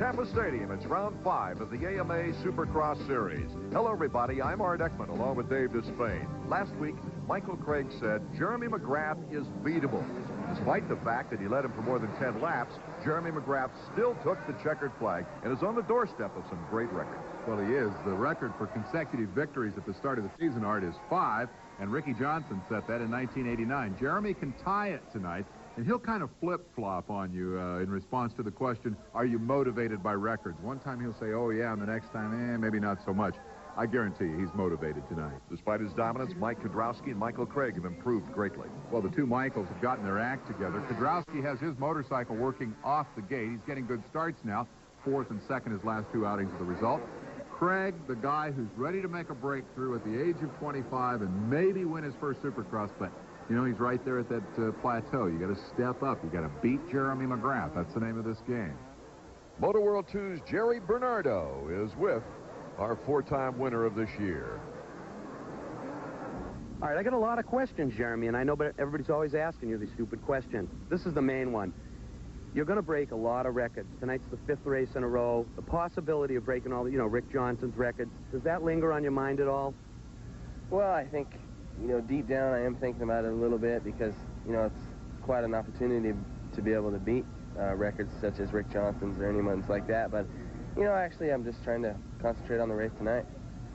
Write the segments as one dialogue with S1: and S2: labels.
S1: Tampa Stadium. It's round 5 of the AMA Supercross Series. Hello, everybody. I'm Art Ekman, along with Dave Despain. Last week, Michael Craig said Jeremy McGrath is beatable. Despite the fact that he led him for more than 10 laps, Jeremy McGrath still took the checkered flag and is on the doorstep of some great records.
S2: Well, he is. The record for consecutive victories at the start of the season, Art, is 5, and Ricky Johnson set that in 1989. Jeremy can tie it tonight, and he'll kind of flip-flop on you in response to the question, are you motivated by records? One time he'll say, oh, yeah, and the next time, maybe not so much. I guarantee you he's motivated tonight.
S1: Despite his dominance, Mike Kudrowski and Michael Craig have improved greatly.
S2: Well, the two Michaels have gotten their act together. Kudrowski has his motorcycle working off the gate. He's getting good starts now. 4th and 2nd his last 2 outings are the result. Craig, the guy who's ready to make a breakthrough at the age of 25 and maybe win his first Supercross, but you know, he's right there at that plateau. You got to step up. You got to beat Jeremy McGrath. That's the name of this game.
S1: Motor World 2's Jerry Bernardo is with our 4-time winner of this year.
S3: All right, I got a lot of questions, Jeremy, and I know but everybody's always asking you these stupid questions. This is the main one. You're going to break a lot of records. Tonight's the 5th race in a row. The possibility of breaking all the, Rick Johnson's records, does that linger on your mind at all?
S4: Well, I think, deep down I am thinking about it a little bit because, it's quite an opportunity to be able to beat records such as Rick Johnson's or anyone's like that. But, actually I'm just trying to concentrate on the race tonight.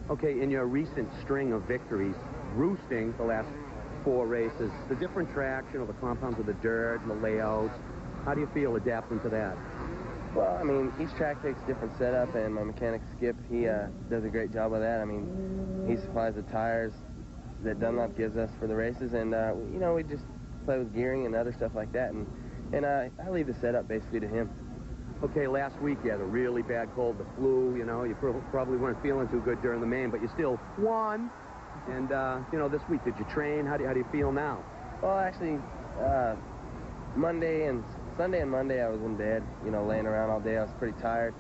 S3: Okay, in your recent string of victories, roosting the last 4 races, the different tracks, the compounds of the dirt and the layouts, how do you feel adapting to that?
S4: Well, I mean, each track takes a different setup, and my mechanic, Skip, he does a great job of that. I mean, he supplies the tires that Dunlop gives us for the races, and, we just play with gearing and other stuff like that, and I leave the setup basically to him.
S3: Okay, last week you had a really bad cold, the flu, you probably weren't feeling too good during the main, but you still won. And, this week, did you train? How do you feel now?
S4: Well, actually, Sunday and Monday I was in bed, laying around all day. I was pretty tired.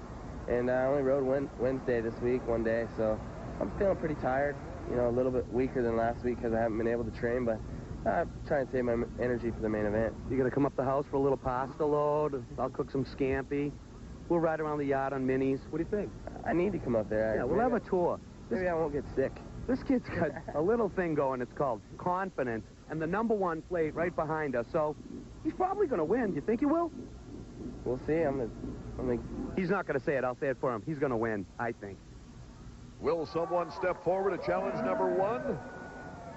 S4: And I only rode Wednesday this week, one day, so I'm feeling pretty tired, a little bit weaker than last week because I haven't been able to train, but I'm trying to save my energy for the main event.
S3: You gonna come up the house for a little pasta load? I'll cook some scampi. We'll ride around the yard on minis. What do you think?
S4: I need to come up there.
S3: Yeah, we'll have a tour.
S4: Maybe I won't get sick.
S3: This kid's got a little thing going. It's called confidence, and the #1 plate right behind us. So he's probably going to win. Do you think he will?
S4: We'll see.
S3: He's not going to say it. I'll say it for him. He's going to win, I think.
S1: Will someone step forward to challenge #1?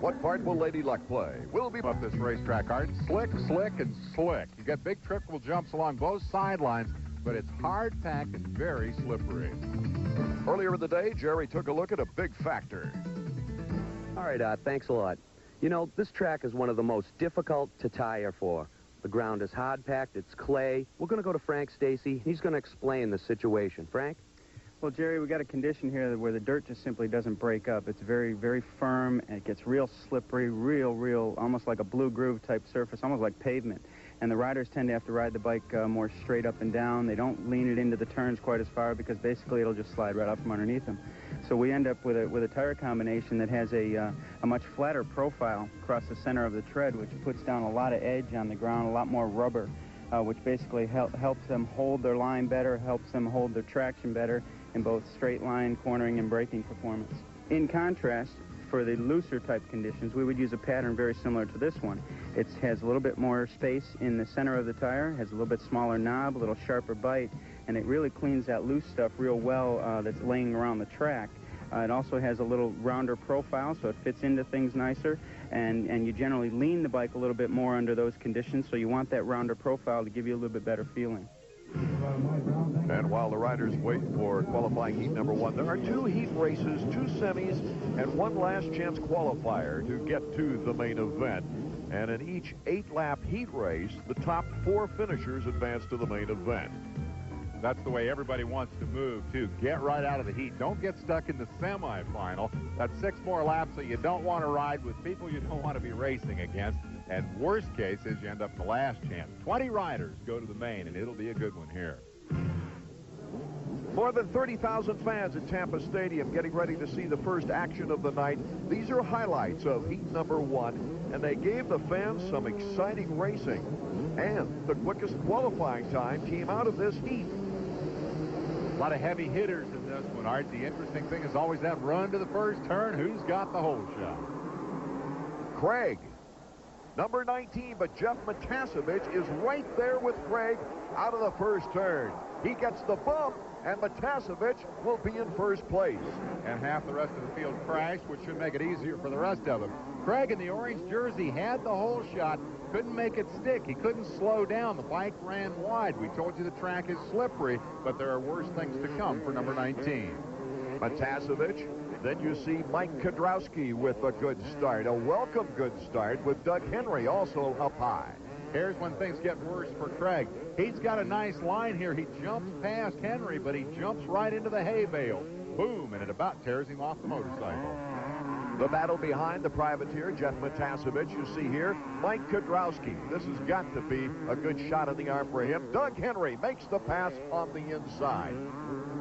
S1: What part will Lady Luck play? We'll be
S2: up this racetrack, Art. Slick, slick, and slick. You got big triple jumps along both sidelines, but it's hard-packed and very slippery.
S1: Earlier in the day, Jerry took a look at a big factor.
S3: All right, thanks a lot. This track is one of the most difficult to tire for. The ground is hard-packed, it's clay. We're going to go to Frank Stacy. He's going to explain the situation. Frank?
S5: Well, Jerry, we got a condition here where the dirt just simply doesn't break up. It's very, very firm, and it gets real slippery, real, almost like a blue groove type surface, almost like pavement. And the riders tend to have to ride the bike more straight up and down. They don't lean it into the turns quite as far because basically it'll just slide right out from underneath them. So we end up with a tire combination that has a much flatter profile across the center of the tread, which puts down a lot of edge on the ground, a lot more rubber, which basically helps them hold their line better, helps them hold their traction better in both straight line, cornering, and braking performance. In contrast, for the looser type conditions, we would use a pattern very similar to this one. It has a little bit more space in the center of the tire, has a little bit smaller knob, a little sharper bite, and it really cleans that loose stuff real well that's laying around the track. It also has a little rounder profile, so it fits into things nicer, and you generally lean the bike a little bit more under those conditions, so you want that rounder profile to give you a little bit better feeling.
S1: And while the riders wait for qualifying heat #1, there are 2 heat races, 2 semis, and 1 last chance qualifier to get to the main event. And in each 8-lap heat race, the top 4 finishers advance to the main event.
S2: That's the way everybody wants to move, too. Get right out of the heat. Don't get stuck in the semifinal. That's 6 more laps that you don't want to ride with people you don't want to be racing against. And worst case is you end up in the last chance. 20 riders go to the main, and it'll be a good one here.
S1: More than 30,000 fans at Tampa Stadium getting ready to see the first action of the night. These are highlights of heat #1, and they gave the fans some exciting racing. And the quickest qualifying time came out of this heat.
S2: lot of heavy hitters in this one, Art. The interesting thing is always that run to the first turn. Who's got the hole shot?
S1: Craig, number 19, but Jeff Matasevich is right there with Craig out of the first turn. He gets the bump, and Matasevich will be in first place.
S2: And half the rest of the field crashed, which should make it easier for the rest of them. Craig in the orange jersey had the hole shot, couldn't make it stick. He couldn't slow down. The bike ran wide. We told you the track is slippery, but there are worse things to come for number 19.
S1: Matasevich. Then you see Mike Kudrowski with a good start, a welcome good start with Doug Henry also up high.
S2: Here's when things get worse for Craig. He's got a nice line here. He jumps past Henry, but he jumps right into the hay bale. Boom, and it about tears him off the motorcycle.
S1: The battle behind the privateer, Jeff Matasevich, you see here, Mike Kudrowski. This has got to be a good shot in the arm for him. Doug Henry makes the pass on the inside.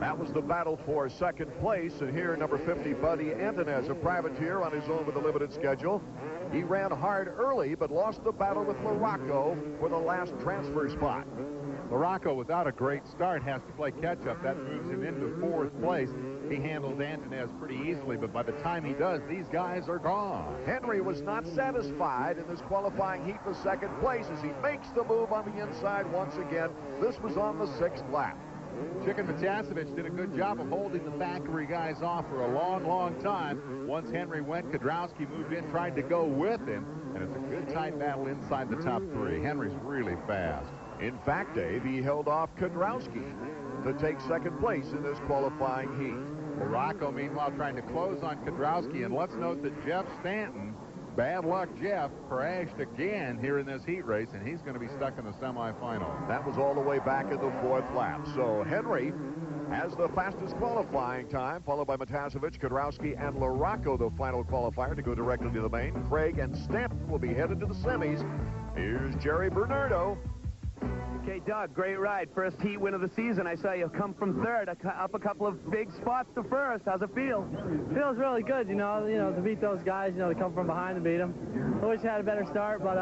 S1: That was the battle for second place, and here number 50, Buddy Antonez, a privateer on his own with a limited schedule. He ran hard early, but lost the battle with Larocco for the last transfer spot.
S2: Larocco, without a great start, has to play catch-up. That moves him into fourth place. He handles Antonez pretty easily, but by the time he does, these guys are gone.
S1: Henry was not satisfied in this qualifying heat for second place as he makes the move on the inside once again. This was on the 6th lap.
S2: Chicken Matasevich did a good job of holding the Thackeray guys off for a long, long time. Once Henry went, Kudrowski moved in, tried to go with him, and it's a good tight battle inside the top three. Henry's really fast.
S1: In fact, Dave, he held off Kudrowski to take second place in this qualifying heat.
S2: Larocco, meanwhile, trying to close on Kudrowski, and let's note that Jeff Stanton, bad luck Jeff, crashed again here in this heat race, and he's going to be stuck in the semifinal.
S1: That was all the way back in the 4th lap. So Henry has the fastest qualifying time, followed by Matasevich, Kudrowski, and Larocco, the final qualifier to go directly to the main. Craig and Stanton will be headed to the semis. Here's Jerry Bernardo.
S3: Okay, Doug, great ride. First heat win of the season. I saw you come from third, up a couple of big spots to first. How's it feel?
S6: Feels really good, you know, to beat those guys, to come from behind and beat them. I wish I had a better start, but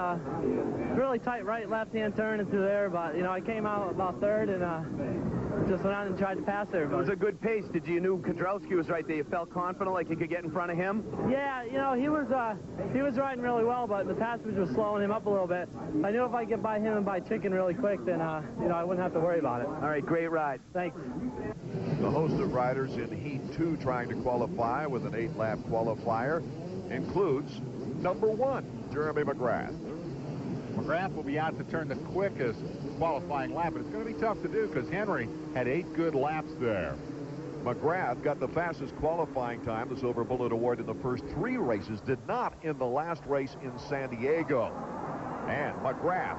S6: really tight right, left-hand turn into there, but, I came out about third and just went on and tried to pass everybody.
S3: It was a good pace. You knew Kudrowski was right there. You felt confident like you could get in front of him?
S6: Yeah, he was riding really well, but Matasevich was slowing him up a little bit. I knew if I get by him and by Chicken really quick, then, I wouldn't have to worry about it.
S3: All right, great ride.
S6: Thanks.
S1: The host of riders in Heat 2 trying to qualify with an 8-lap qualifier includes number 1, Jeremy McGrath.
S2: McGrath will be out to turn the quickest qualifying lap, but it's going to be tough to do because Henry had 8 good laps there.
S1: McGrath got the fastest qualifying time, the Silver Bullet Award, in the first 3 races, did not in the last race in San Diego. And McGrath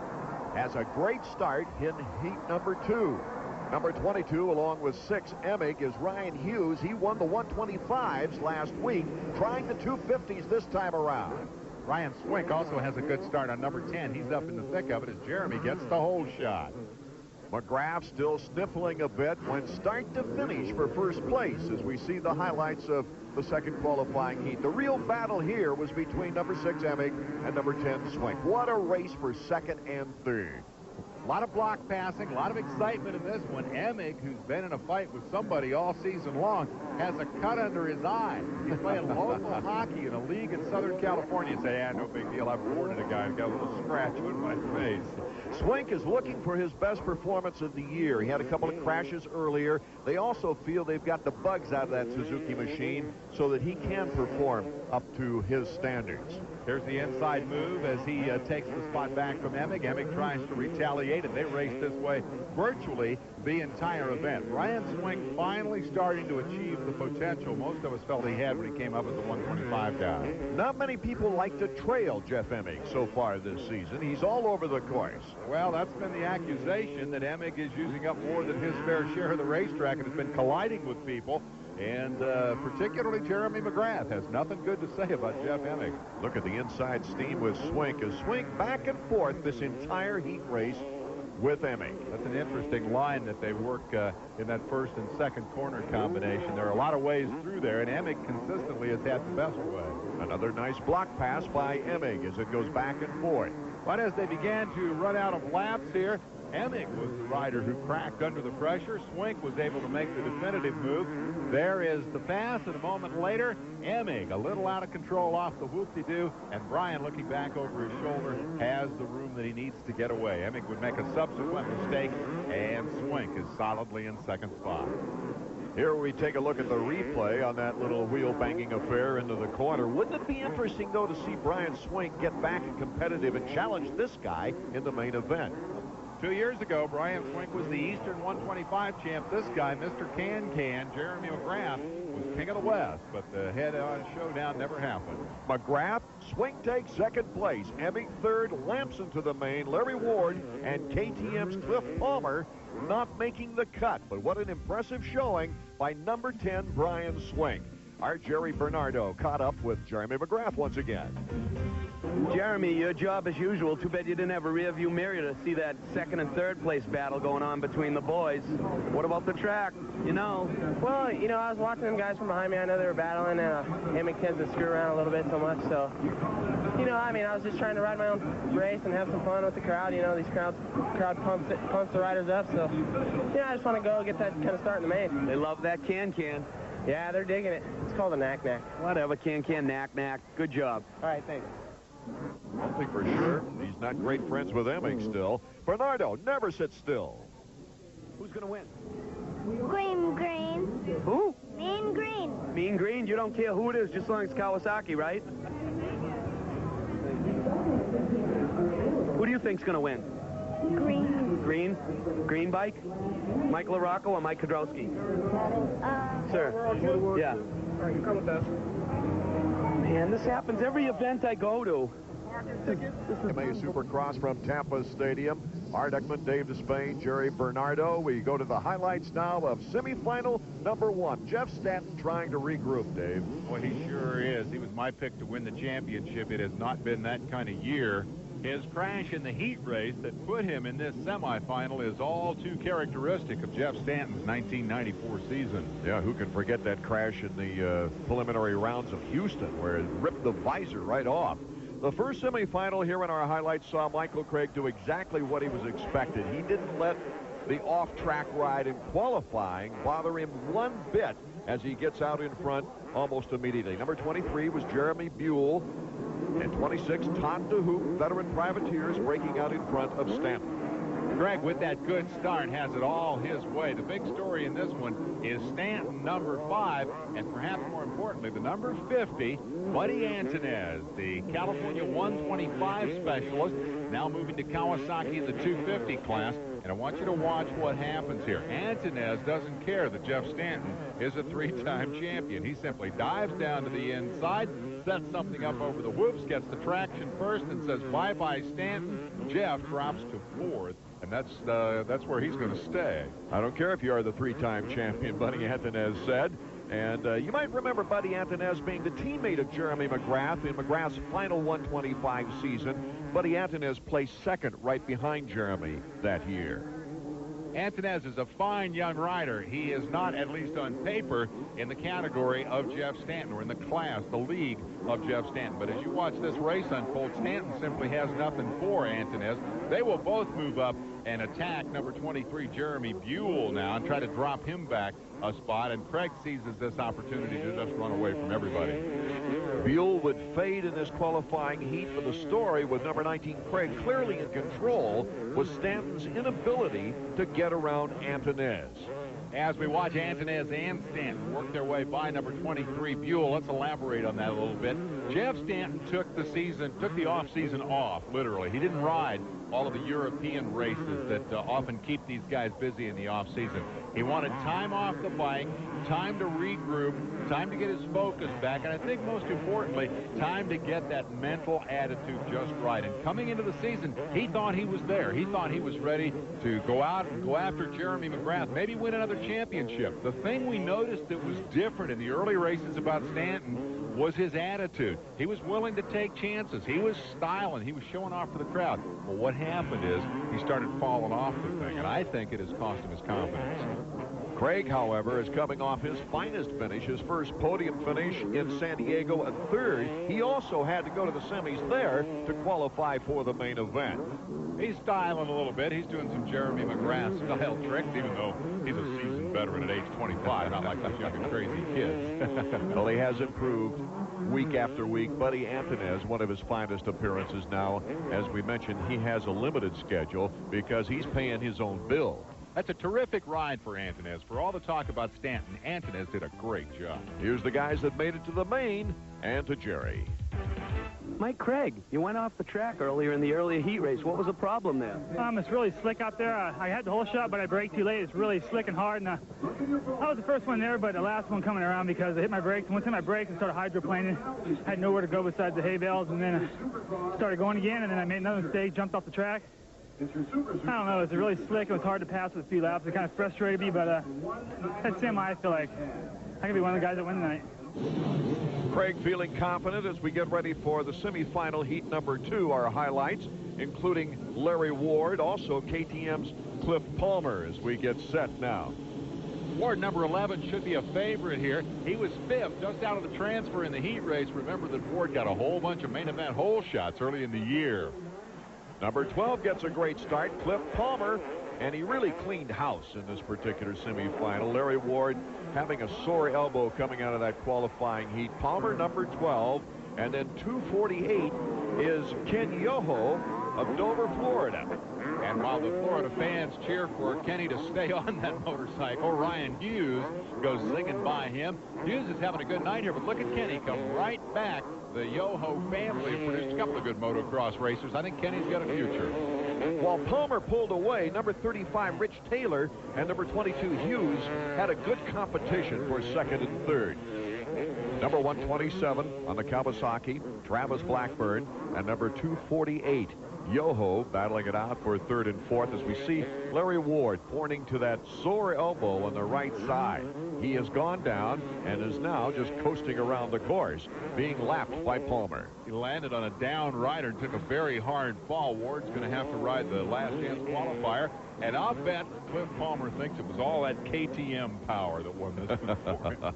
S1: has a great start in heat number 2. Number 22, along with 6 Emig, is Ryan Hughes. He won the 125s last week, trying the 250s this time around.
S2: Ryan Swink also has a good start on number 10. He's up in the thick of it as Jeremy gets the hole shot.
S1: McGrath still sniffling a bit when start to finish for first place as we see the highlights of the second qualifying heat. The real battle here was between number 6 Emig and number 10 Swink. What a race for second and third.
S2: A lot of block passing, a lot of excitement in this one. Emig, who's been in a fight with somebody all season long, has a cut under his eye. He's playing local hockey in a league in Southern California. You say, no big deal. I've reported a guy who got a little scratch on my face.
S1: Swink is looking for his best performance of the year. He had a couple of crashes earlier. They also feel they've got the bugs out of that Suzuki machine so that he can perform up to his standards.
S2: Here's the inside move as he takes the spot back from Emig. Emig tries to retaliate, and they race this way virtually the entire event. Ryan Swink finally starting to achieve the potential most of us felt he had when he came up as a 125 guy.
S1: Not many people like to trail Jeff Emig so far this season. He's all over the course.
S2: Well, that's been the accusation, that Emig is using up more than his fair share of the racetrack and has been colliding with people. And particularly Jeremy McGrath has nothing good to say about Jeff Emig.
S1: Look at the inside steam with Swink. As Swink back and forth this entire heat race with Emig.
S2: That's an interesting line that they work in that first and second corner combination. There are a lot of ways through there, and Emig consistently has had the best way.
S1: Another nice block pass by Emig as it goes back and forth.
S2: But as they began to run out of laps here,
S7: Emig was the rider who cracked under the pressure. Swink was able to make the definitive move. There is the pass, and a moment later, Emig, a little out of control off the whoop-de-doo, and Brian, looking back over his shoulder, has the room that he needs to get away. Emig would make a subsequent mistake, and Swink is solidly in second spot.
S1: Here we take a look at the replay on that little wheel-banging affair into the corner. Wouldn't it be interesting, though, to see Brian Swink get back and competitive and challenge this guy in the main event?
S7: 2 years ago, Brian Swink was the Eastern 125 champ. This guy, Mr. Can-Can, Jeremy McGrath, was king of the West, but the head-on showdown never happened.
S1: McGrath, Swink takes second place. Emig third, Lamson to the main. Larry Ward and KTM's Cliff Palmer not making the cut. But what an impressive showing by number 10, Brian Swink. Our Jerry Bernardo caught up with Jeremy McGrath once again.
S3: Jeremy, your job as usual. Too bad you didn't have a rear-view mirror to see that second and third place battle going on between the boys. What about the track? You know?
S4: Well, you know, I was watching them guys from behind me. I know they were battling, and Emig tends to screw around a little bit so much. So, you know, I mean, I was just trying to ride my own race and have some fun with the crowd. You know, these crowd pumps the riders up. So, yeah, I just want to go get that kind of start in the main.
S3: They love that Can-Can.
S4: Yeah, they're digging it. It's called a knack-knack.
S3: Whatever, Can-Can, knack-knack. Good job.
S4: All right, thanks.
S1: One thing for sure, he's not great friends with Emig still. Bernardo never sits still.
S3: Who's going to win?
S8: Green.
S3: Who?
S8: Mean Green.
S3: Mean Green? You don't care who it is, just as long as it's Kawasaki, right? Who do you think's going to win?
S8: Green.
S3: Green? Green bike? Mike LaRocco or Mike Kudrowski? Sir. Yeah.
S6: All right, you come with us.
S3: Man, this happens every event I go to.
S1: AMA Supercross from Tampa Stadium. Art Ekman, Dave Despain, Jerry Bernardo. We go to the highlights now of semifinal number 1. Jeff Stanton trying to regroup, Dave.
S7: Well, he sure is. He was my pick to win the championship. It has not been that kind of year. His crash in the heat race that put him in this semifinal is all too characteristic of Jeff Stanton's 1994 season.
S1: Yeah, who can forget that crash in the preliminary rounds of Houston where it ripped the visor right off. The first semifinal here in our highlights saw Michael Craig do exactly what he was expected. He didn't let the off-track ride in qualifying bother him one bit as he gets out in front almost immediately. Number 23 was Jeremy Buell. And 26, Todd DeHoop, veteran privateers, breaking out in front of Stanton.
S7: Greg, with that good start, has it all his way. The big story in this one is Stanton, number 5, and perhaps more importantly, the number 50, Buddy Antunez, the California 125 specialist, now moving to Kawasaki in the 250 class. And I want you to watch what happens here. Antunez doesn't care that Jeff Stanton is a 3-time champion. He simply dives down to the inside, sets something up over the whoops, gets the traction first, and says bye-bye Stanton. Jeff drops to 4th, and that's where he's going to stay.
S1: I don't care if you are the 3-time champion, Buddy Antunez said. And you might remember Buddy Antunez being the teammate of Jeremy McGrath in McGrath's final 125 season. Buddy Antunez placed second right behind Jeremy that year.
S7: Antunez is a fine young rider. He is not, at least on paper, in the category of Jeff Stanton, or in the class, the league of Jeff Stanton. But as you watch this race unfold, Stanton simply has nothing for Antunez. They will both move up and attack number 23, Jeremy Buell, now, and try to drop him back a spot. And Craig seizes this opportunity to just run away from everybody.
S1: Buell would fade in this qualifying heat, but the story with number 19, Craig, clearly in control, was Stanton's inability to get around Antunez.
S7: As we watch Antunez and Stanton work their way by number 23, Buell, let's elaborate on that a little bit. Jeff Stanton took the off-season off, literally. He didn't ride all of the European races that often keep these guys busy in the off-season. He wanted time off the bike, time to regroup, time to get his focus back, and I think most importantly, time to get that mental attitude just right. And coming into the season, he thought he was there. He thought he was ready to go out and go after Jeremy McGrath, maybe win another championship. The thing we noticed that was different in the early races about Stanton was his attitude. He was willing to take chances. He was styling. He was showing off for the crowd. Well, what happened is he started falling off the thing, and I think it has cost him his confidence.
S1: Craig, however, is coming off his finest finish, his first podium finish in San Diego at third. He also had to go to the semis there to qualify for the main event.
S7: He's styling a little bit. He's doing some Jeremy McGrath style tricks, even though he's a seasoned veteran at age 25, not like those young and crazy kids.
S1: Well, he has improved week after week. Buddy Antonez, one of his finest appearances now. As we mentioned, he has a limited schedule because he's paying his own bill.
S7: That's a terrific ride for Antonez. For all the talk about Stanton, Antonez did a great job.
S1: Here's the guys that made it to the main and to Jerry.
S3: Mike Craig, you went off the track earlier in the earlier heat race. What was the problem there?
S6: It's really slick out there. I had the whole shot, but I braked too late. It's really slick and hard. And I was the first one there, but the last one coming around because I hit my brakes. Once I hit my brakes, I started hydroplaning. I had nowhere to go besides the hay bales, and then I started going again, and then I made another mistake, jumped off the track. I don't know, it was really slick. It was hard to pass with a few laps. It kind of frustrated me, but that semi, I feel like I can be one of the guys that win tonight.
S1: Craig feeling confident as we get ready for the semifinal heat number 2. Our highlights, including Larry Ward, also KTM's Cliff Palmer, as we get set now.
S7: Ward, number 11, should be a favorite here. He was 5th, just out of the transfer in the heat race. Remember that Ward got a whole bunch of main event hole shots early in the year.
S1: Number 12 gets a great start, Cliff Palmer, and he really cleaned house in this particular semifinal. Larry Ward having a sore elbow coming out of that qualifying heat. Palmer, number 12, and then 248 is Ken Yoho of Dover, Florida.
S7: And while the Florida fans cheer for Kenny to stay on that motorcycle, Ryan Hughes goes singing by him. Hughes is having a good night here, but look at Kenny come right back. The Yoho family have produced a couple of good motocross racers. I think Kenny's got a future.
S1: While Palmer pulled away, number 35, Rich Taylor, and number 22, Hughes, had a good competition for second and third. Number 127 on the Kawasaki, Travis Blackburn, and number 248, Yoho, battling it out for third and fourth as we see Larry Ward pointing to that sore elbow on the right side. He has gone down and is now just coasting around the course, being lapped by Palmer.
S7: He landed on a down rider and took a very hard fall. Ward's going to have to ride the last chance qualifier, and I'll bet Cliff Palmer thinks it was all that KTM power that won this one for him.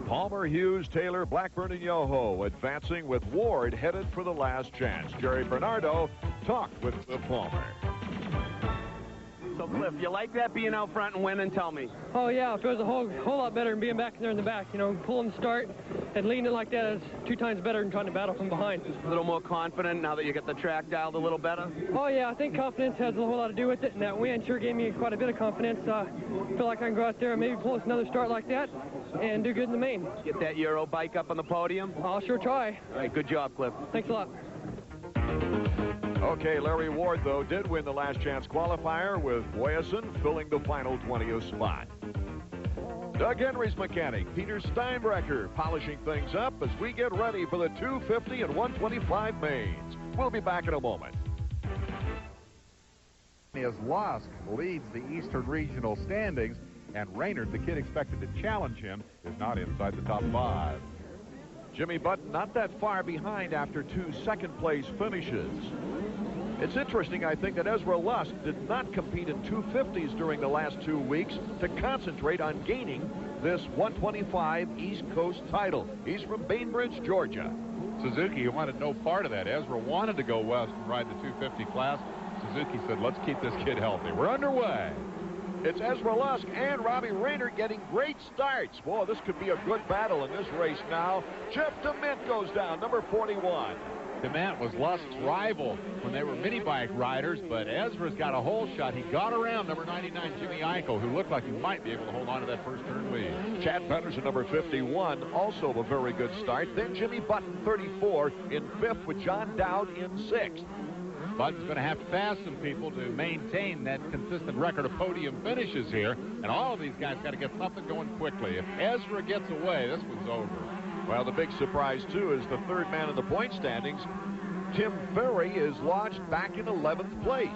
S1: Palmer, Hughes, Taylor, Blackburn, and Yoho advancing with Ward headed for the last chance. Jerry Bernardo talked with Cliff Palmer.
S3: So, Cliff, you like that being out front and winning? Tell me.
S9: Oh, yeah. It feels a whole lot better than being back there in the back. You know, pulling the start and leading it like that is 2 times better than trying to battle from behind.
S3: A little more confident now that you get the track dialed a little better?
S9: Oh, yeah. I think confidence has a whole lot to do with it, and that win sure gave me quite a bit of confidence. I feel like I can go out there and maybe pull us another start like that and do good in the main.
S3: Get that Euro bike up on the podium?
S9: I'll sure try.
S3: All right, good job, Cliff.
S9: Thanks a lot.
S1: Okay, Larry Ward, though, did win the last chance qualifier with Boyerson filling the final 20th spot. Doug Henry's mechanic, Peter Steinbrecher, polishing things up as we get ready for the 250 and 125 mains. We'll be back in a moment.
S2: As Lusk leads the Eastern Regional standings, and Raynard, the kid expected to challenge him, is not inside the top 5.
S1: Jimmy Button not that far behind after 2 second-place finishes. It's interesting, I think, that Ezra Lusk did not compete in 250s during the last 2 weeks to concentrate on gaining this 125 East Coast title. He's from Bainbridge, Georgia.
S7: Suzuki wanted no part of that. Ezra wanted to go west and ride the 250 class. Suzuki said, let's keep this kid healthy. We're underway.
S1: It's Ezra Lusk and Robbie Raynard getting great starts. Boy, this could be a good battle in this race now. Jeff DeMint goes down, number 41.
S7: DeMint was Lusk's rival when they were mini bike riders, but Ezra's got a hole shot. He got around number 99, Jimmy Eichel, who looked like he might be able to hold on to that first turn lead.
S1: Chad Pedersen, number 51, also a very good start. Then Jimmy Button, 34, in 5th with John Dowd in 6th.
S7: Button's going to have to pass some people to maintain that consistent record of podium finishes here, and all of these guys got to get something going quickly. If Ezra gets away, this one's over.
S1: Well, the big surprise, too, is the third man in the point standings. Tim Ferry is lodged back in 11th place.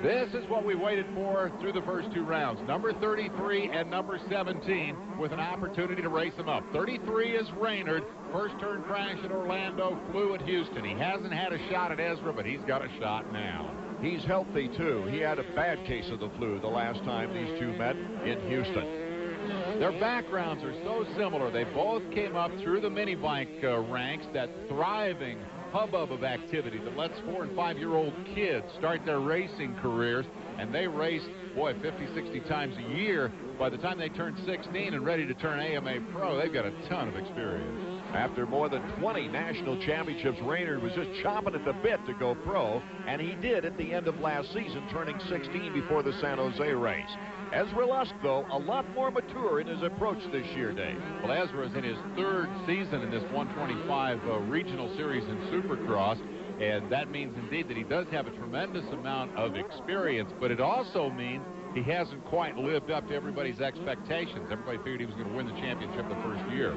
S7: This is what we waited for through the first 2 rounds. Number 33 and number 17 with an opportunity to race them up. 33 is Raynard. First turn crash at Orlando, flew at Houston. He hasn't had a shot at Ezra, but he's got a shot now.
S1: He's healthy, too. He had a bad case of the flu the last time these two met in Houston.
S7: Their backgrounds are so similar. They both came up through the mini bike ranks, that thriving hubbub of activity that lets 4- and 5-year-old kids start their racing careers, and they race, boy, 50, 60 times a year. By the time they turn 16 and ready to turn AMA Pro, they've got a ton of experience.
S1: After more than 20 national championships, Raynard was just chomping at the bit to go pro, and he did at the end of last season, turning 16 before the San Jose race. Ezra Lusk, though, a lot more mature in his approach this year, Dave.
S7: Well, Ezra is in his 3rd season in this 125 regional series in Supercross, and that means indeed that he does have a tremendous amount of experience, but it also means he hasn't quite lived up to everybody's expectations. Everybody figured he was going to win the championship the first year.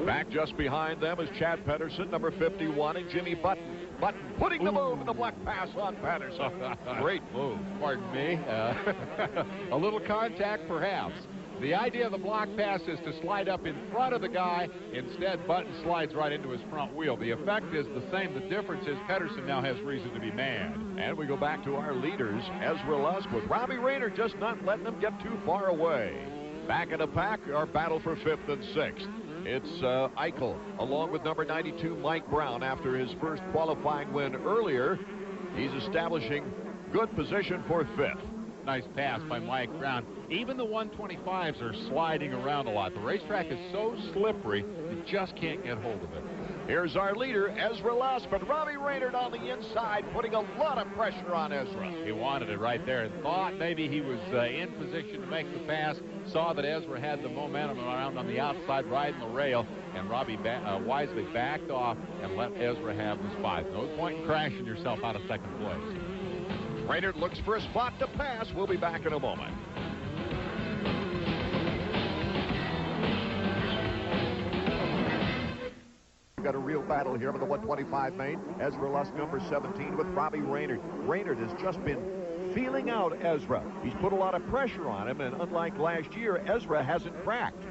S1: Back just behind them is Chad Pedersen, number 51, and Jimmy Button. Button putting the move in the black pass on Patterson. Great move.
S7: Pardon me. A little contact, perhaps. The idea of the block pass is to slide up in front of the guy. Instead, Button slides right into his front wheel. The effect is the same. The difference is Pedersen now has reason to be mad.
S1: And we go back to our leaders, Ezra Lusk, with Robbie Raynard just not letting them get too far away. Back in the pack, our battle for 5th and 6th. It's Eichel, along with number 92, Mike Brown. After his first qualifying win earlier, he's establishing good position for 5th.
S7: Nice pass by Mike Brown. Even the 125s are sliding around a lot. The racetrack is so slippery, you just can't get hold of it.
S1: Here's our leader, Ezra Lusk, but Robbie Raynard on the inside, putting a lot of pressure on Ezra.
S7: He wanted it right there and thought maybe he was in position to make the pass, saw that Ezra had the momentum around on the outside, riding the rail, and Robbie wisely backed off and let Ezra have the spot. No point in crashing yourself out of 2nd place.
S1: Raynard looks for a spot to pass. We'll be back in a moment. We've got a real battle here for the 125 main. Ezra Lusk, number 17, with Robbie Raynard. Raynard has just been feeling out Ezra. He's put a lot of pressure on him, and unlike last year, Ezra hasn't cracked.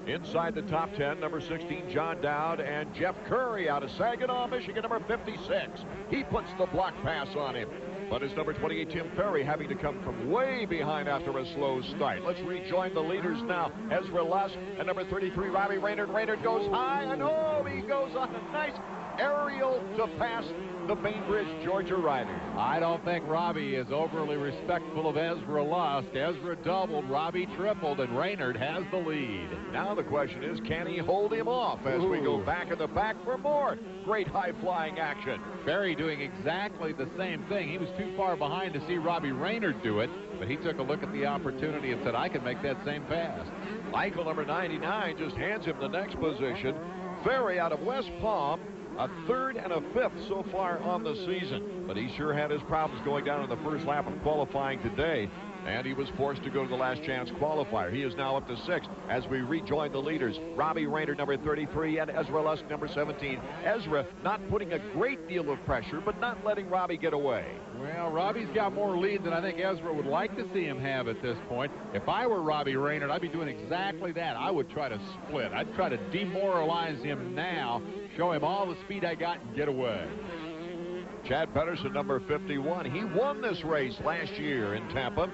S1: Inside the top 10, number 16, John Dowd, and Jeff Curry out of Saginaw, Michigan, number 56. He puts the block pass on him. But it's number 28, Tim Ferry, having to come from way behind after a slow start. Let's rejoin the leaders now. Ezra Lusk and number 33, Robbie Raynard. Raynard goes high, and oh, he goes on a nice aerial to pass the Bainbridge, Georgia rider.
S7: I don't think Robbie is overly respectful of Ezra Lusk. Ezra doubled, Robbie tripled, and Raynard has the lead.
S1: Now the question is, can he hold him off as we go back in the back for more great high-flying action?
S7: Ferry doing exactly the same thing. He was too far behind to see Robbie Raynard do it, but he took a look at the opportunity and said, I can make that same pass.
S1: Michael, number 99, just hands him the next position. Ferry out of West Palm, a 3rd and a 5th so far on the season. But he sure had his problems going down in the first lap of qualifying today, and he was forced to go to the last chance qualifier. He is now up to 6th as we rejoin the leaders. Robbie Raynard, number 33, and Ezra Lusk, number 17. Ezra not putting a great deal of pressure, but not letting Robbie get away.
S7: Well, Robbie's got more lead than I think Ezra would like to see him have at this point. If I were Robbie Raynard, I'd be doing exactly that. I would try to split. I'd try to demoralize him now, show him all the speed I got, and get away.
S1: Chad Pedersen, number 51. He won this race last year in Tampa.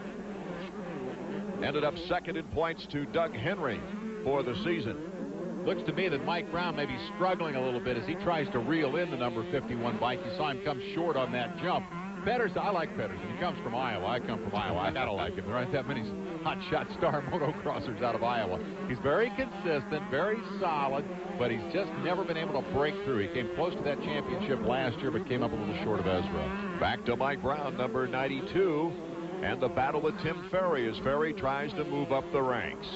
S1: Ended up 2nd in points to Doug Henry for the season.
S7: Looks to me that Mike Brown may be struggling a little bit as he tries to reel in the number 51 bike. You saw him come short on that jump. Pedersen, I like Pedersen. He comes from Iowa. I come from Iowa. I gotta like him. There aren't that many hotshot star motocrossers out of Iowa. He's very consistent, very solid, but he's just never been able to break through. He came close to that championship last year, but came up a little short of Ezra.
S1: Back to Mike Brown, number 92, and the battle with Tim Ferry as Ferry tries to move up the ranks.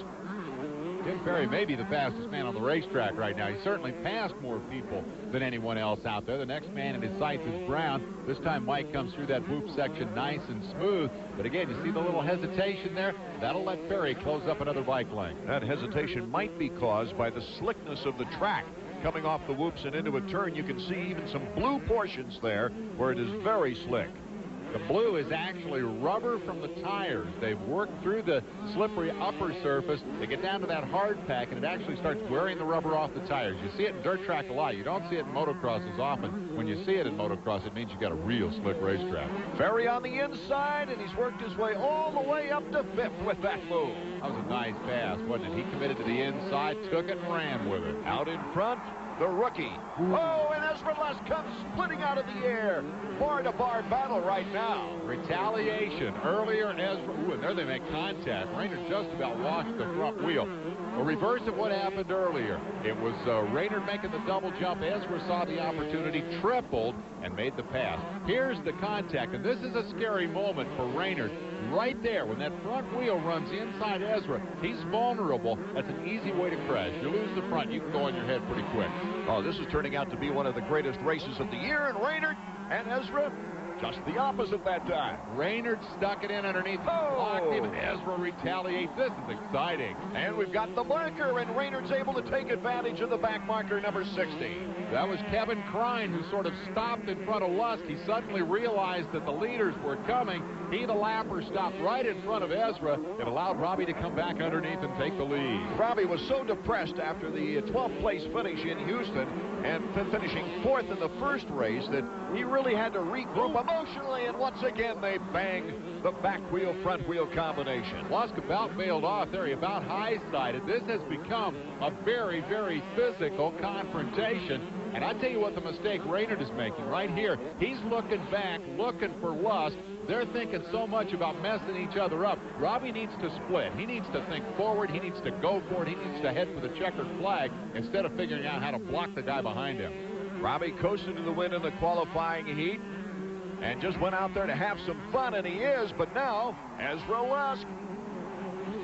S7: Tim Ferry may be the fastest man on the racetrack right now. He certainly passed more people than anyone else out there. The next man in his sights is Brown. This time Mike comes through that whoop section nice and smooth. But again, you see the little hesitation there? That'll let Ferry close up another bike length.
S1: That hesitation might be caused by the slickness of the track. Coming off the whoops and into a turn, you can see even some blue portions there where it is very slick.
S7: The blue is actually rubber from the tires. They've worked through the slippery upper surface. They get down to that hard pack, and it actually starts wearing the rubber off the tires. You see it in dirt track a lot. You don't see it in motocross as often. When you see it in motocross, it means you got a real slick racetrack.
S1: Ferry on the inside, and he's worked his way all the way up to 5th with that move.
S7: That was a nice pass, wasn't it? He committed to the inside, took it, and ran with it.
S1: Out in front, the rookie. Oh, and Ezra Lusk comes splitting out of the air. Bar-to-bar battle right now.
S7: Retaliation. Earlier, Ezra, and there they make contact. Raynard just about washed the front wheel. A reverse of what happened earlier. It was Raynard making the double jump. Ezra saw the opportunity, tripled, and made the pass. Here's the contact, and this is a scary moment for Raynard. Right there, when that front wheel runs inside Ezra, he's vulnerable. That's an easy way to crash. You lose the front, you can go on your head pretty quick.
S1: Oh, this is turning out to be one of the greatest races of the year, and Raynard and Ezra, just the opposite that time.
S7: Raynard stuck it in underneath, blocked him, and Ezra retaliates. This is exciting.
S1: And we've got the marker, and Raynard's able to take advantage of the back marker, number 60.
S7: That was Kevin Crine, who sort of stopped in front of Lusk. He suddenly realized that the leaders were coming. He, the lapper, stopped right in front of Ezra. It allowed Robbie to come back underneath and take the lead.
S1: Robbie was so depressed after the 12th place finish in Houston and finishing 4th in the first race that he really had to regroup emotionally, and once again they banged the back wheel, front wheel combination.
S7: Lusk about bailed off there. He about high-sided. This has become a very, very physical confrontation. And I tell you what the mistake Raynard is making right here. He's looking back, looking for Lusk. They're thinking so much about messing each other up. Robbie needs to split. He needs to think forward. He needs to go for it. He needs to head for the checkered flag instead of figuring out how to block the guy behind him.
S1: Robbie coasted to the win in the qualifying heat and just went out there to have some fun, and he is. But now, Ezra Lusk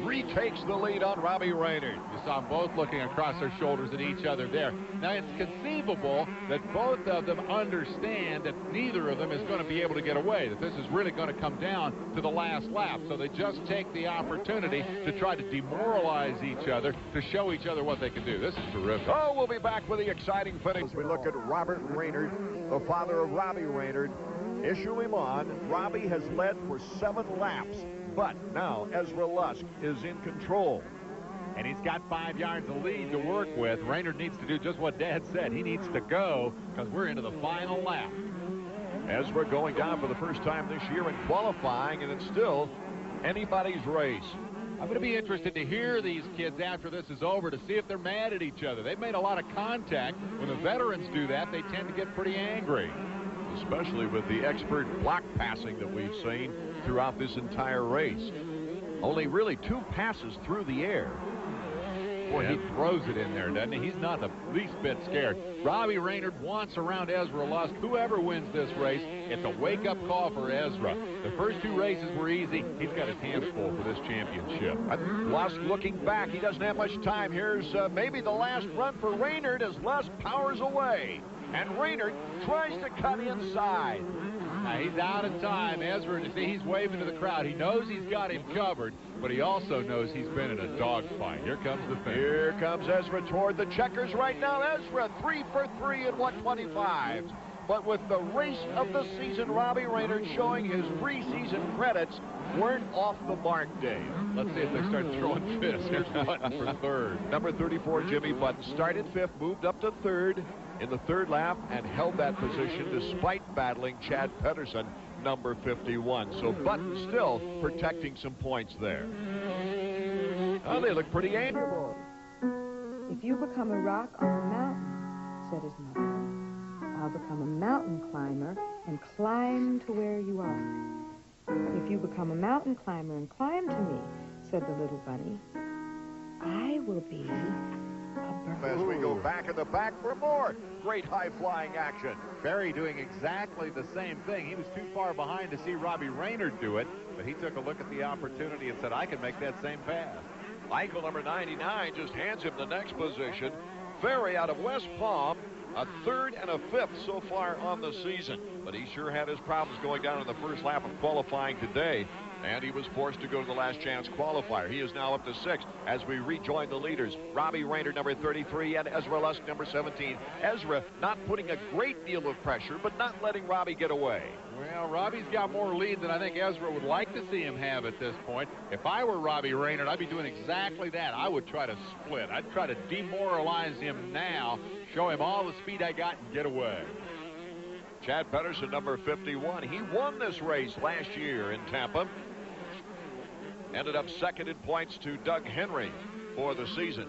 S1: retakes the lead on Robbie Raynard.
S7: You saw them both looking across their shoulders at each other there. Now, it's conceivable that both of them understand that neither of them is going to be able to get away, that this is really going to come down to the last lap. So they just take the opportunity to try to demoralize each other, to show each other what they can do. This is terrific.
S1: Oh, we'll be back with the exciting finish. As we look at Robert Raynard, the father of Robbie Raynard. Issue him on. Robbie has led for 7 laps. But now Ezra Lusk is in control.
S7: And he's got 5 yards of lead to work with. Raynard needs to do just what Dad said. He needs to go because we're into the final lap.
S1: Ezra going down for the first time this year in qualifying, and it's still anybody's race.
S7: I'm going to be interested to hear these kids after this is over to see if they're mad at each other. They've made a lot of contact. When the veterans do that, they tend to get pretty angry.
S1: Especially with the expert block passing that we've seen throughout this entire race. Only really 2 passes through the air.
S7: Boy, he throws it in there, doesn't he? He's not the least bit scared. Robbie Raynard wants around Ezra Lusk. Whoever wins this race, it's a wake-up call for Ezra. The first 2 races were easy. He's got his hands full for this championship.
S1: Lusk looking back. He doesn't have much time. Here's maybe the last run for Raynard as Lusk powers away. And Raynard tries to cut inside.
S7: Now he's out of time. Ezra, you see, he's waving to the crowd. He knows he's got him covered, but he also knows he's been in a dogfight. Here comes the finish.
S1: Here comes Ezra toward the checkers right now. Ezra 3 for 3 in 125. But with the race of the season, Robbie Raynard showing his preseason credits weren't off the mark, Dave.
S7: Let's see if they start throwing fists. Here's Button for 3rd.
S1: Number 34, Jimmy Button, started 5th, moved up to 3rd in the 3rd lap and held that position despite battling Chad Pedersen, number 51. So Button still protecting some points there. Oh, they look pretty amiable.
S10: If you become a rock on a mountain, said his mother, I'll become a mountain climber and climb to where you are. If you become a mountain climber and climb to me, said the little bunny, I will be a bird.
S1: As we go back in the back for more great high-flying action.
S7: Barry doing exactly the same thing. He was too far behind to see Robbie Raynard do it, but he took a look at the opportunity and said, I can make that same pass.
S1: Michael, number 99, just hands him the next position. Ferry out of West Palm, a 3rd and a 5th so far on the season. but he sure had his problems going down in the first lap of qualifying today, and he was forced to go to the last chance qualifier. He is now up to 6th as we rejoin the leaders. Robbie Rayner, number 33, and Ezra Lusk, number 17. Ezra not putting a great deal of pressure, but not letting Robbie get away.
S7: Well, Robbie's got more lead than I think Ezra would like to see him have at this point. If I were Robbie Rayner, I'd be doing exactly that. I would try to split. I'd try to demoralize him now, show him all the speed I got, and get away.
S1: Chad Pedersen, number 51. He won this race last year in Tampa. Ended up second in points to Doug Henry for the season.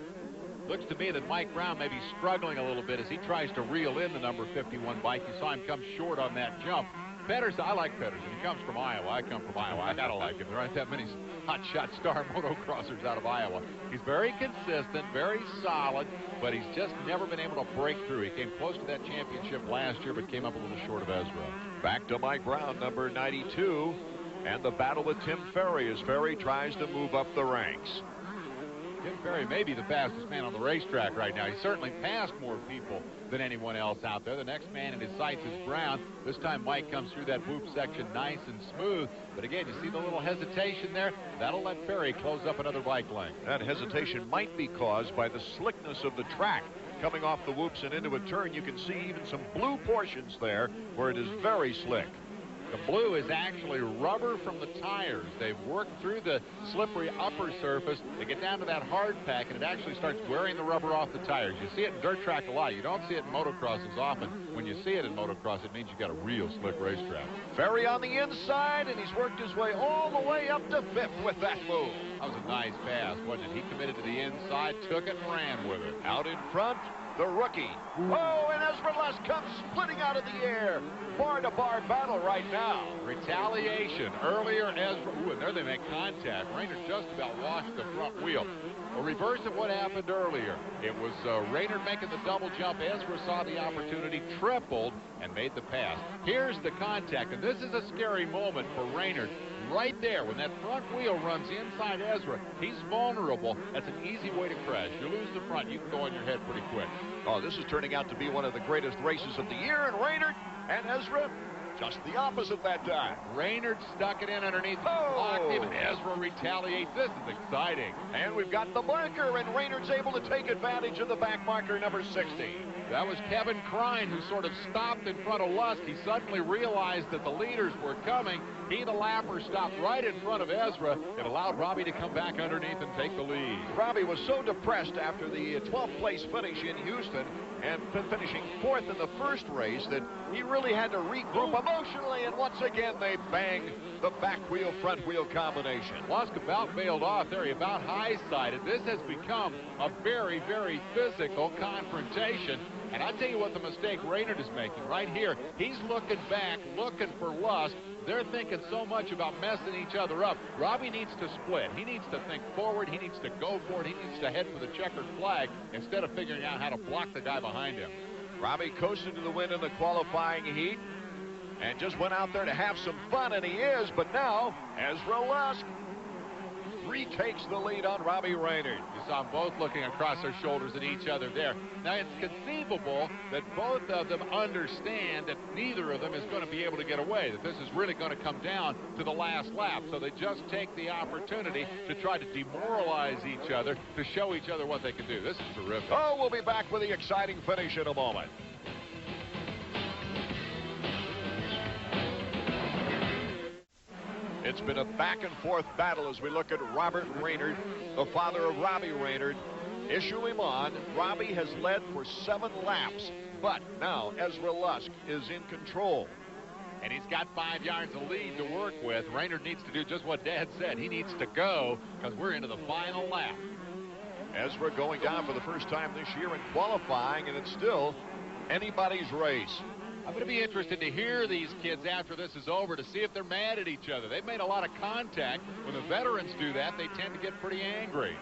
S7: Looks to me that Mike Brown may be struggling a little bit as he tries to reel in the number 51 bike. You saw him come short on that jump. Pedersen, I like Pedersen. He comes from Iowa. I come from Iowa. I gotta like him. There aren't that many hotshot star motocrossers out of Iowa. He's very consistent, very solid, but he's just never been able to break through. He came close to that championship last year, but came up a little short of Ezra.
S1: Back to Mike Brown, number 92, and the battle with Tim Ferry as Ferry tries to move up the ranks.
S7: Tim Ferry may be the fastest man on the racetrack right now. He certainly passed more people than anyone else out there. The next man in his sights is Brown. This time Mike comes through that whoop section nice and smooth. But again, you see the little hesitation there? That'll let Ferry close up another bike length.
S1: That hesitation might be caused by the slickness of the track. Coming off the whoops and into a turn, you can see even some blue portions there where it is very slick.
S7: The blue is actually rubber from the tires. They've worked through the slippery upper surface. They get down to that hard pack, and it actually starts wearing the rubber off the tires. You see it in dirt track a lot. You don't see it in motocross as often. When you see it in motocross, it means you've got a real slick racetrack.
S1: Ferry on the inside, and he's worked his way all the way up to 5th with that move.
S7: That was a nice pass, wasn't it? He committed to the inside, took it, and ran with it.
S1: Out in front, the rookie. Oh, and Ezra Lusk comes splitting out of the air. Bar-to-bar battle right now.
S7: Retaliation. Earlier, Ezra, and there they make contact. Rayner just about washed the front wheel. A reverse of what happened earlier. It was Rayner making the double jump. Ezra saw the opportunity, tripled, and made the pass. Here's the contact, and this is a scary moment for Rayner. Right there, when that front wheel runs inside Ezra, he's vulnerable. That's an easy way to crash. You lose the front, you can go on your head pretty quick.
S1: Oh, this is turning out to be one of the greatest races of the year, and Rayner and Ezra, just the opposite that time.
S7: Rayner stuck it in underneath, blocked him, and Ezra retaliates. This is exciting.
S1: And we've got the marker, and Rayner's able to take advantage of the back marker, number 60.
S7: That was Kevin Crine, who sort of stopped in front of Lusk. He suddenly realized that the leaders were coming. He, the lapper, stopped right in front of Ezra. It allowed Robbie to come back underneath and take the lead.
S1: Robbie was so depressed after the 12th place finish in Houston and finishing 4th in the first race that he really had to regroup emotionally, and once again they banged the back wheel front wheel combination.
S7: Lusk about bailed off there. He about high-sided. This has become a very, very physical confrontation. And I tell you what the mistake Rayner is making right here. He's looking back, looking for Lusk. They're thinking so much about messing each other up. Robbie needs to split. He needs to think forward. He needs to go for it. He needs to head for the checkered flag instead of figuring out how to block the guy behind him.
S1: Robbie coasted to the win in the qualifying heat and just went out there to have some fun, and he is. But now Ezra Lusk retakes the lead on Robbie Rayner.
S7: You saw them both looking across their shoulders at each other there. Now, it's conceivable that both of them understand that neither of them is going to be able to get away, that this is really going to come down to the last lap. So they just take the opportunity to try to demoralize each other, to show each other what they can do. This is terrific.
S1: Oh, we'll be back with the exciting finish in a moment. It's been a back-and-forth battle as we look at Robert Rayner, the father of Robbie Rayner. Issue him on. Robbie has led for 7 laps, but now Ezra Lusk is in control.
S7: And he's got 5 yards of lead to work with. Rayner needs to do just what Dad said. He needs to go because we're into the final lap.
S1: Ezra going down for the first time this year in qualifying, and it's still anybody's race.
S7: I'm going to be interested to hear these kids after this is over to see if they're mad at each other. They've made a lot of contact. When the veterans do that, they tend to get pretty angry.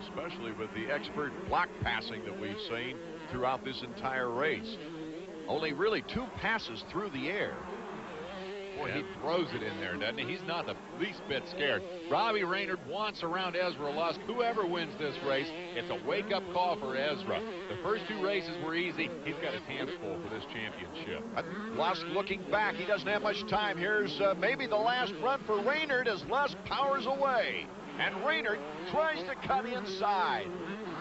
S1: Especially with the expert block passing that we've seen throughout this entire race. Only really 2 passes through the air
S7: Boy, he throws it in there, doesn't he? He's not the least bit scared. Robbie Reynard wants around Ezra Lusk. Whoever wins this race, it's a wake-up call for Ezra. The first 2 races were easy. He's got his hands full for this championship.
S1: Lusk looking back. He doesn't have much time. Here's maybe the last run for Reynard as Lusk powers away. And Reynard tries to cut inside.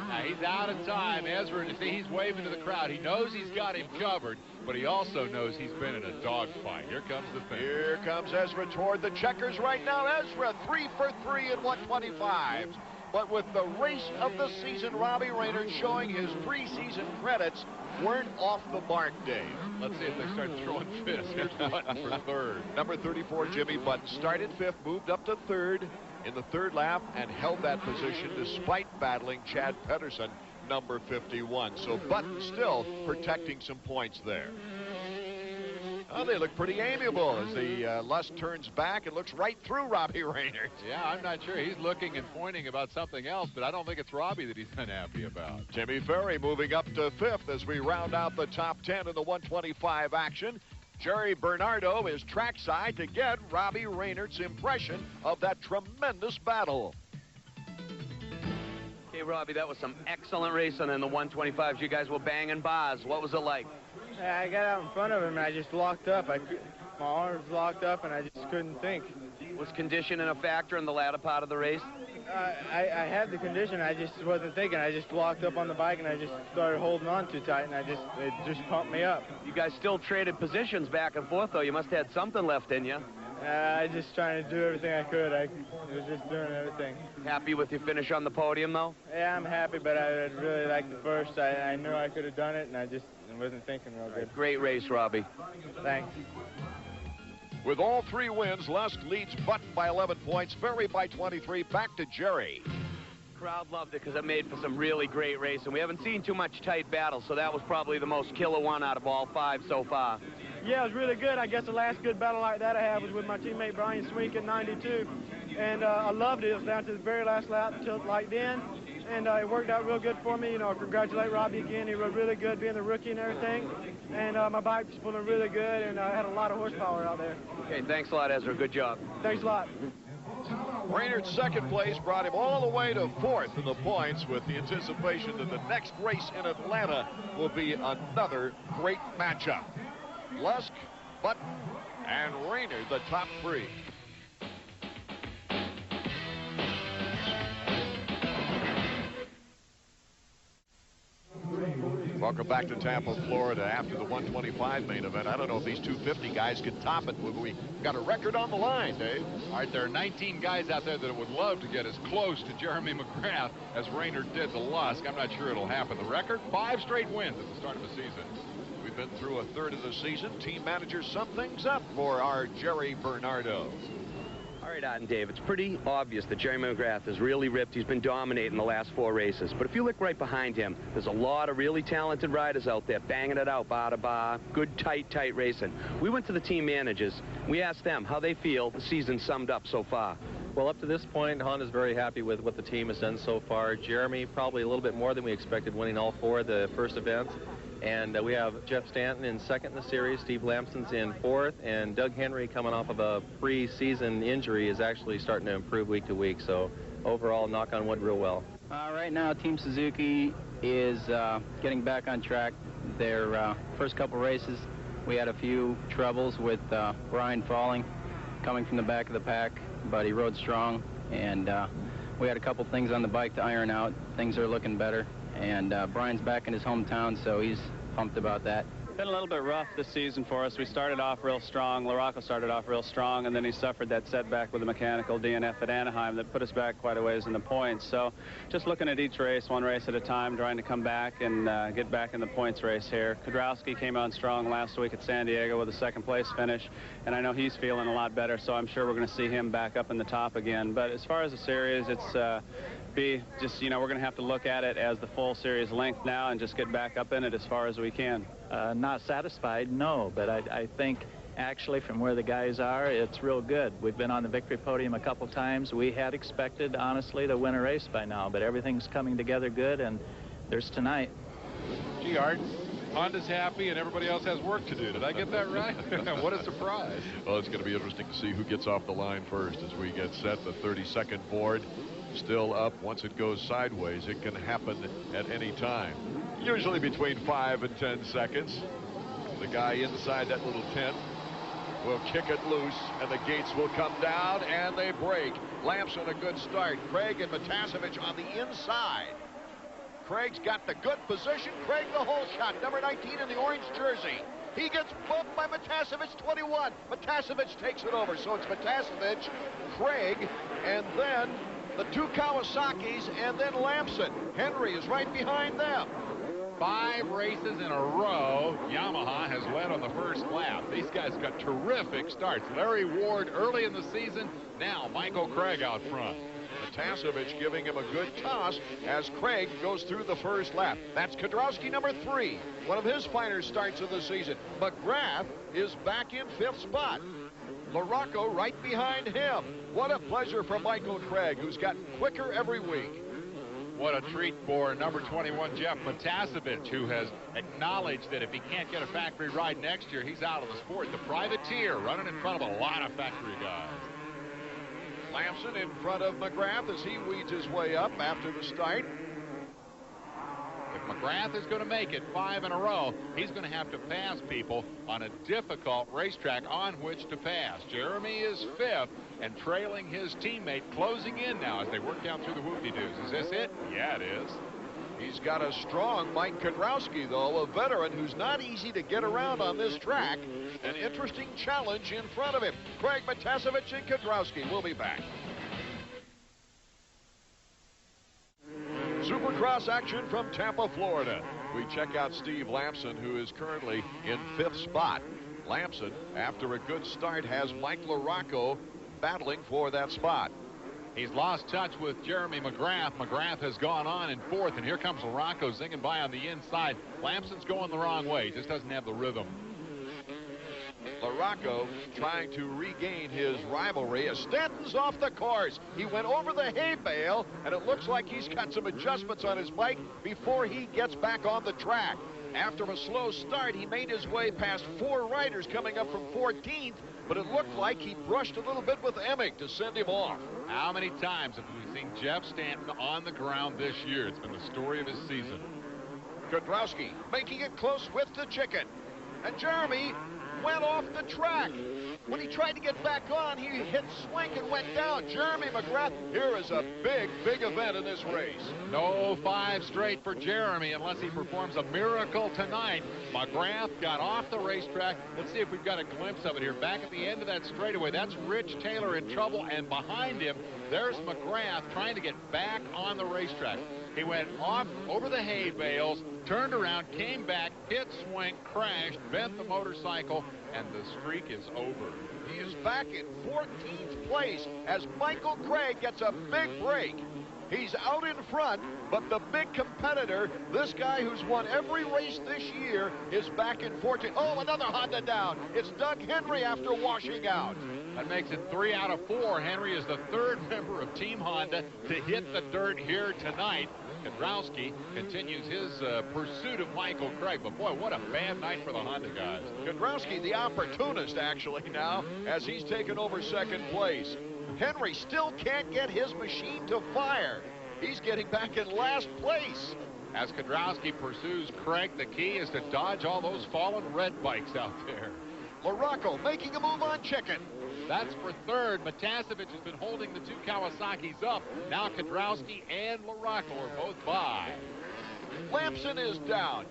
S7: Now, he's out of time. Ezra, to see, he's waving to the crowd. He knows he's got him covered, but he also knows he's been in a dogfight. Here comes the finish.
S1: Here comes Ezra toward the checkers right now. Ezra 3 for 3 in 125s. But with the race of the season, Robbie Reynard showing his preseason credits weren't off the mark, Dave.
S7: Let's see if they start throwing fists. Here's Button for 3rd.
S1: Number 34, Jimmy Button, started 5th, moved up to 3rd in the 3rd lap, and held that position despite battling Chad Pedersen, number 51. So Button still protecting some points there. Oh, they look pretty amiable as the Lusk turns back and looks right through Robbie Reynard.
S7: Yeah, I'm not sure. He's looking and pointing about something else, but I don't think it's Robbie that he's unhappy about.
S1: Jimmy Ferry moving up to 5th as we round out the top 10 in the 125 action. Jerry Bernardo is trackside to get Robbie Reynard's impression of that tremendous battle.
S3: Hey, Robbie, that was some excellent racing in the 125s. You guys were banging bars. What was it like?
S11: I got out in front of him, and I just locked up. My arms locked up, and I just couldn't think.
S3: Was conditioning a factor in the latter part of the race?
S11: I had the condition. I just wasn't thinking. I just locked up on the bike, and I just started holding on too tight, and it just pumped me up.
S3: You guys still traded positions back and forth, though. You must have had something left in you.
S11: I just trying to do everything I could. I was just doing everything.
S3: Happy with your finish on the podium, though?
S11: Yeah, I'm happy, but I really liked the first. I knew I could have done it, and I just wasn't thinking real good.
S3: Great race, Robbie.
S11: Thanks.
S1: With all 3 wins, Lusk leads Button by 11 points, Ferry by 23, back to Jerry.
S3: Crowd loved it because it made for some really great racing. We haven't seen too much tight battles, so that was probably the most killer one out of all 5 so far.
S6: Yeah, it was really good. I guess the last good battle like that I had was with my teammate Brian Swink in 92. And I loved it. It was down to the very last lap until it lighted in. And it worked out real good for me. You know, I congratulate Robbie again. He rode really good being the rookie and everything. And my bike was pulling really good, and I had a lot of horsepower out there.
S3: Okay, thanks a lot, Ezra. Good job.
S6: Thanks a lot.
S1: Reynard's 2nd place brought him all the way to 4th in the points, with the anticipation that the next race in Atlanta will be another great matchup. Lusk, Button, and Reynard, the top 3. Welcome back to Tampa, Florida after the 125 main event. I don't know if these 250 guys could top it. We got a record on the line, Dave.
S7: All right, there are 19 guys out there that would love to get as close to Jeremy McGrath as Reynard did to Lusk. I'm not sure it'll happen. The record, 5 straight wins at the start of the season.
S1: We've been through a third of the season. Team managers sum things up for our Jerry Bernardo.
S3: All right, Art and Dave, it's pretty obvious that Jerry McGrath is really ripped. He's been dominating the last 4 races. But if you look right behind him, there's a lot of really talented riders out there banging it out bar to bar. Good, tight racing. We went to the team managers. We asked them how they feel the season summed up so far.
S12: Well, up to this point, Honda's very happy with what the team has done so far. Jeremy, probably a little bit more than we expected, winning all 4 of the first events. And we have Jeff Stanton in 2nd in the series, Steve Lampson's in 4th, and Doug Henry, coming off of a pre-season injury, is actually starting to improve week to week. So overall, knock on wood, real well.
S5: Right now, Team Suzuki is getting back on track. Their first couple races, we had a few troubles with Brian falling, coming from the back of the pack, but he rode strong, and we had a couple things on the bike to iron out. Things are looking better. And Brian's back in his hometown, so he's pumped about that.
S13: Been a little bit rough this season for us. We started off real strong. Larocco started off real strong, and then he suffered that setback with a mechanical DNF at Anaheim that put us back quite a ways in the points. So just looking at each race, 1 race at a time, trying to come back and get back in the points race here. Kudrowski came on strong last week at San Diego with a 2nd place finish, and I know he's feeling a lot better, so I'm sure we're going to see him back up in the top again. But as far as the series, it's we're going to have to look at it as the full series length now and just get back up in it as far as we can.
S14: Not satisfied, no, but I think actually from where the guys are, it's real good. We've been on the victory podium a couple times. We had expected, honestly, to win a race by now, but everything's coming together good, and there's tonight.
S7: Gee, Art, Honda's happy and everybody else has work to do. Did I get that right? What a surprise.
S1: Well, it's going to be interesting to see who gets off the line first as we get set. The 30-second board still up. Once it goes sideways, it can happen at any time. Usually between 5 and 10 seconds. The guy inside that little tent will kick it loose, and the gates will come down, and they break. Lamson a good start. Craig and Matasevich on the inside. Craig's got the good position. Craig the whole shot. Number 19 in the orange jersey. He gets bumped by Matasevich, 21. Matasevich takes it over. So it's Matasevich, Craig, and then the two Kawasaki's, and then Lamson. Henry is right behind them.
S7: 5 races in a row, Yamaha has led on the first lap. These guys got terrific starts. Larry Ward early in the season. Now Michael Craig out front.
S1: Matasevich giving him a good toss as Craig goes through the first lap. That's Kedrowski, number 3. One of his finer starts of the season. McGrath is back in 5th spot. LaRocco right behind him. What a pleasure for Michael Craig, who's gotten quicker every week.
S7: What a treat for number 21, Jeff Matasevich, who has acknowledged that if he can't get a factory ride next year, he's out of the sport. The privateer running in front of a lot of factory guys.
S1: Lamson in front of McGrath as he weeds his way up after the start.
S7: If McGrath is going to make it 5 in a row, he's going to have to pass people on a difficult racetrack on which to pass. Jeremy is 5th and trailing his teammate, closing in now as they work down through the whoop-de-doos. Is this it? Yeah, it is.
S1: He's got a strong Mike Kedrowski, though, a veteran who's not easy to get around on this track. An interesting challenge in front of him. Craig Matasevich and Kedrowski will be back. Supercross action from Tampa, Florida. We check out Steve Lamson, who is currently in 5th spot. Lamson, after a good start, has Mike LaRocco battling for that spot.
S7: He's lost touch with Jeremy McGrath. McGrath has gone on in 4th, and here comes LaRocco zinging by on the inside. Lamson's going the wrong way. He just doesn't have the rhythm.
S1: LaRocco trying to regain his rivalry as Stanton's off the course. He went over the hay bale, and it looks like he's got some adjustments on his bike before he gets back on the track. After a slow start, he made his way past 4 riders coming up from 14th, but it looked like he brushed a little bit with Emick to send him off.
S7: How many times have we seen Jeff Stanton on the ground this year? It's been the story of his season.
S1: Kedrowski making it close with the chicken. And Jeremy went off the track. When he tried to get back on, he hit swing and went down. Jeremy McGrath, here is a big, big event in this race.
S7: No 5 straight for Jeremy unless he performs a miracle tonight. McGrath got off the racetrack. Let's see if we've got a glimpse of it here. Back at the end of that straightaway, that's Rich Taylor in trouble, and behind him, there's McGrath trying to get back on the racetrack. He went off over the hay bales, turned around, came back, hit swing, crashed, bent the motorcycle, and the streak is over.
S1: He is back in 14th place as Michael Craig gets a big break. He's out in front, but the big competitor, this guy who's won every race this year, is back in 14th. Oh, another Honda down. It's Doug Henry after washing out.
S7: That makes it 3 out of 4. Henry is the 3rd member of Team Honda to hit the dirt here tonight. Kedrowski continues his pursuit of Michael Craig. But boy, what a bad night for the Honda guys.
S1: Kedrowski, the opportunist, actually, now, as he's taken over 2nd place. Henry still can't get his machine to fire. He's getting back in last place.
S7: As Kedrowski pursues Craig, the key is to dodge all those fallen red bikes out there.
S1: LaRocco making a move on chicken.
S7: That's for 3rd. Matasevich has been holding the 2 Kawasaki's up. Now Kedrowski and LaRocco are both by.
S1: Lamson is down.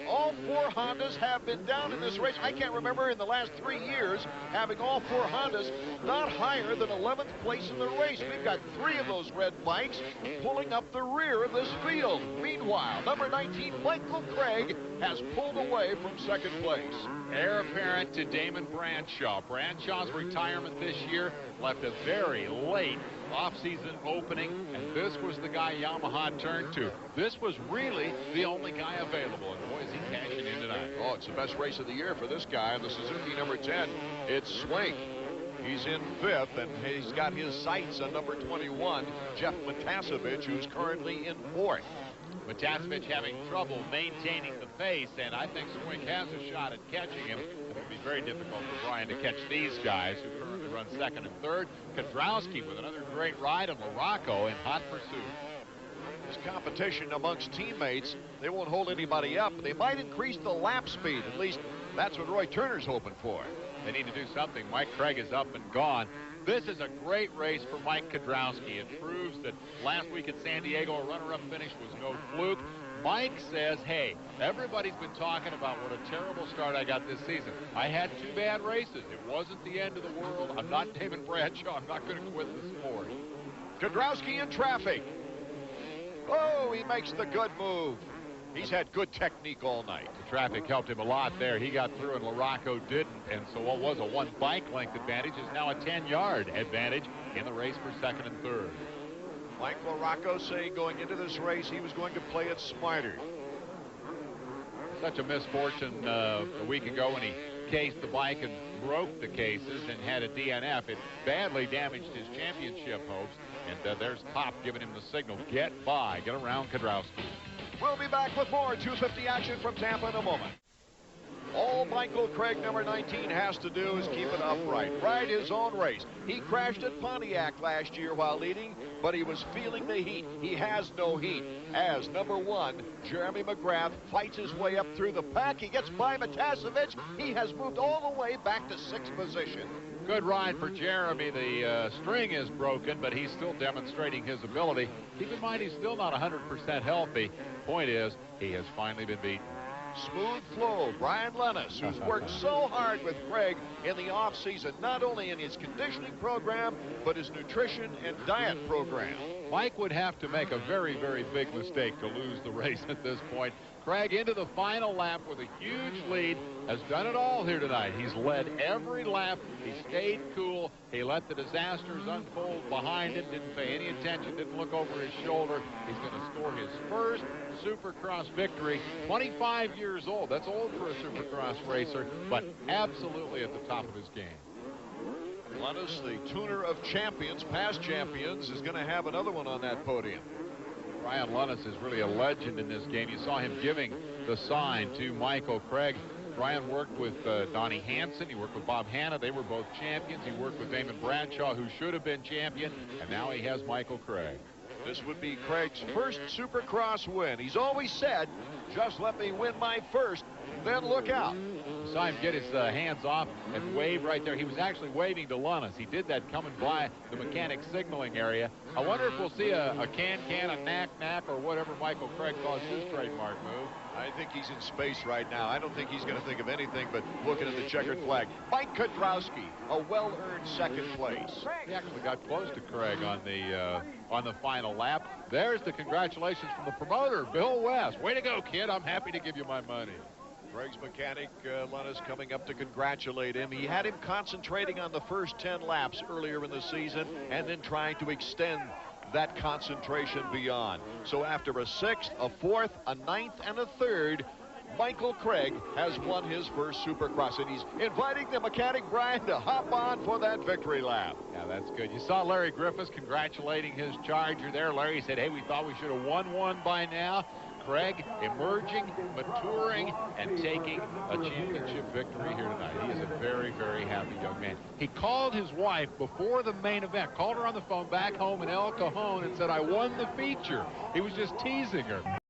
S1: All 4 Hondas have been down in this race. I can't remember in the last 3 years having all 4 Hondas not higher than 11th place in the race. We've got 3 of those red bikes pulling up the rear of this field. Meanwhile, number 19, Michael Craig, has pulled away from 2nd place.
S7: Heir apparent to Damon Branshaw. Branshaw's retirement this year left a very late off-season opening, and this was the guy Yamaha turned to. This was really the only guy available, and boy, is he cashing in tonight.
S1: Oh, it's the best race of the year for this guy. On the Suzuki number 10, it's Swink. He's in 5th, and he's got his sights on number 21, Jeff Matasevich, who's currently in 4th.
S7: Matasevich having trouble maintaining the pace, and I think Swink has a shot at catching him. It will be very difficult for Brian to catch these guys who currently run second and third. Kedrowski with another great ride, and LaRocco in hot pursuit.
S1: There's competition amongst teammates. They won't hold anybody up. They might increase the lap speed. At least that's what Roy Turner's hoping for.
S7: They need to do something. Mike Craig is up and gone. This is a great race for Mike Kedrowski. It proves that last week at San Diego, a runner-up finish was no fluke. Mike says, hey, everybody's been talking about what a terrible start I got this season. I had 2 bad races. It wasn't the end of the world. I'm not David Bradshaw. I'm not going to quit the sport.
S1: Kedrowski in traffic. Oh, he makes the good move. He's had good technique all night.
S7: The traffic helped him a lot there. He got through and LaRocco didn't. And so what was a 1 bike length advantage is now a 10-yard advantage in the race for second and third.
S1: Mike LaRocco saying going into this race he was going to play it smarter.
S7: Such a misfortune a week ago when he cased the bike and broke the cases and had a DNF. It badly damaged his championship hopes. And there's Pop giving him the signal. Get by. Get around Kedrowski.
S1: We'll be back with more 250 action from Tampa in a moment. All Michael Craig, number 19, has to do is keep it upright, ride his own race. He crashed at Pontiac last year while leading, but he was feeling the heat. He has no heat. As number 1, Jeremy McGrath fights his way up through the pack. He gets by Matasevich. He has moved all the way back to 6th position.
S7: Good ride for Jeremy. The string is broken, but he's still demonstrating his ability. Keep in mind, he's still not 100% healthy. Point is, he has finally been beaten.
S1: Smooth flow. Brian Lennis, who's worked so hard with Craig in the offseason, not only in his conditioning program, but his nutrition and diet program.
S7: Mike would have to make a very, very big mistake to lose the race at this point. Craig into the final lap with a huge lead, has done it all here tonight. He's led every lap. He stayed cool. He let the disasters unfold behind him, didn't pay any attention, didn't look over his shoulder. He's going to score his first Supercross victory. 25 years old. That's old for a Supercross racer, but absolutely at the top of his game.
S1: Lennis, the tuner of champions, past champions, is going to have another one on that podium.
S7: Brian Lennis is really a legend in this game. You saw him giving the sign to Michael Craig. Brian worked with Donnie Hansen. He worked with Bob Hanna. They were both champions. He worked with Damon Bradshaw, who should have been champion, and now he has Michael Craig.
S1: This would be Craig's first Supercross win. He's always said, just let me win my first, then look out.
S7: You saw him get his hands off and wave right there. He was actually waving to Lennis. He did that coming by the mechanic signaling area. I wonder if we'll see a can-can, a knack-knack, or whatever Michael Craig calls his trademark move.
S1: I think he's in space right now. I don't think he's going to think of anything but looking at the checkered flag. Mike Kedrowski, a well-earned second place.
S7: He actually got close to Craig on the final lap. There's the congratulations from the promoter, Bill West. Way to go, kid. I'm happy to give you my money.
S1: Craig's mechanic, Lennis, coming up to congratulate him. He had him concentrating on the first 10 laps earlier in the season and then trying to extend that concentration beyond. So after a 6th, a 4th, a 9th, and a 3rd, Michael Craig has won his first Supercross, and he's inviting the mechanic Brian to hop on for that victory lap.
S7: Yeah, that's good. You saw Larry Griffiths congratulating his Charger there. Larry said, hey, we thought we should have won one by now. Craig emerging, maturing, and taking a championship victory here tonight. He is a very, very happy young man. He called his wife before the main event, called her on the phone back home in El Cajon and said, I won the feature. He was just teasing her.